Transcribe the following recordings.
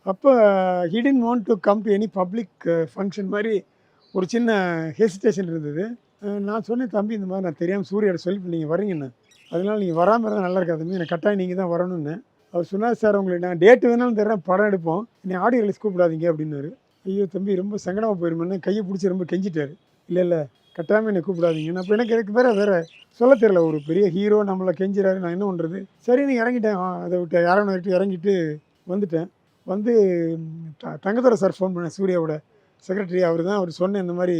அப்போ he didn't want to come to any public function மாதிரி ஒரு சின்ன ஹெசிடேஷன் இருந்தது. நான் சொன்னேன், தம்பி இந்த மாதிரி நான் தெரியாமல் சூர்யாட்ட சொல்லிட்டு நீங்கள் வரீங்கண்ணே, அதனால நீங்கள் வராமல் இருந்தால் நல்லா இருக்காது தம்பி, எனக்கு கட்டாயம் நீங்கள் தான் வரணும்னு. அவர் சொன்னார், சார் உங்களுக்கு நான் டேட்டு வேணாலும் தர்றேன், படம் எடுப்போம், நீ ஆடியோ ரிலீஸ் கூப்பிடாதீங்க அப்படின்னாரு. ஐயோ தம்பி ரொம்ப சங்கடமாக போயிருமேன்னு கையை பிடிச்சி ரொம்ப கெஞ்சிட்டாரு. இல்லை இல்லை கட்டாயமாக என்னை கூப்பிடாதீங்கன்னு. அப்போ எனக்கு வேறு சொல்ல தெரியல, ஒரு பெரிய ஹீரோ நம்மளை கெஞ்சிறாரு, நான் என்ன பண்ணுறது. சரின்னு இறங்கிட்டேன், அதை விட்டு யாரும் விட்டு இறங்கிட்டு வந்துட்டேன். வந்து தங்கதுரை சார் ஃபோன் பண்ணேன், சூர்யாவோட செக்ரட்டரி. அவர் தான் அவர் சொன்னேன், இந்த மாதிரி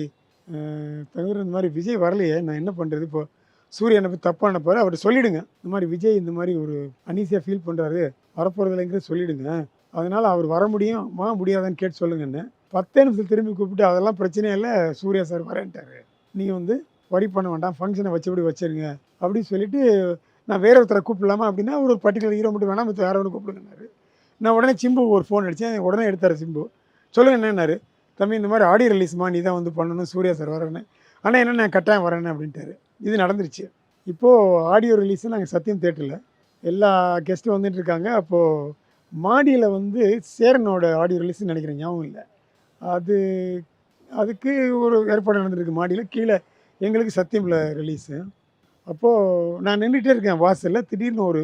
தங்கதுரை இந்த மாதிரி விஜய் வரலையே, நான் என்ன பண்ணுறது, இப்போ சூர்யா என்னை போய் தப்பாக நினைப்பாரு, அவர்கிட்ட சொல்லிவிடுங்க, இந்த மாதிரி விஜய் இந்த மாதிரி ஒரு அனீசியாக ஃபீல் பண்ணுறாரு, வரப்போகிறதில்லைங்கிறத சொல்லிவிடுங்க, அதனால் அவர் வர முடியாதான்னு கேட்டு சொல்லுங்கன்னு. 10 நிமிஷம் திரும்பி கூப்பிட்டு, அதெல்லாம் பிரச்சனையே இல்லை, சூர்யா சார் வரேன்ட்டார், நீங்கள் வந்து வரி பண்ண வேண்டாம், ஃபங்க்ஷனை வச்சபடி வச்சுருங்க அப்படின்னு சொல்லிவிட்டு, நான் வேற ஒருத்தரை கூப்பிடலாமா அப்படின்னா, ஒரு பர்டிகுலர் ஹீரோ மட்டும் வேணாம், மற்ற யாரை ஒன்று கூப்பிடுங்கன்னாரு. நான் உடனே சிம்பு ஒரு ஃபோன் அடித்தேன், உடனே எடுத்தார் சிம்பு. சொல்லுங்கள் என்னன்னாரு, தம்பி இந்த மாதிரி ஆடியோ ரிலீஸ்மா நீ தான் வந்து பண்ணணும், சூர்யா சார் வரேன்னு. ஆனால் என்ன நான் கட்டாயம் வரேன்னு அப்படின்ட்டாரு. இது நடந்துருச்சு. இப்போது ஆடியோ ரிலீஸு நாங்கள் சத்தியம் தேட்டரில் எல்லா கெஸ்ட்டும் வந்துட்டு இருக்காங்க. அப்போது மாடியில் வந்து சேரனோட ஆடியோ ரிலீஸ்ன்னு நினைக்கிறேன், ஞாபகம் இல்லை. அதுக்கு ஒரு ஏற்பாடு நடந்துருக்கு மாடியில், கீழே எங்களுக்கு சத்தியமில் ரிலீஸு. அப்போது நான் நின்றுட்டே இருக்கேன் வாசலில், திடீர்னு ஒரு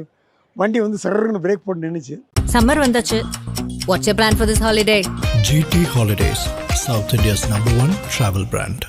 வண்டி வந்து சர்ன்னு பிரேக் போட்டு நின்றுச்சு. சம்மர் வந்தாச்சு. What's your plan for this holiday? GT Holidays, South India's #1 travel brand.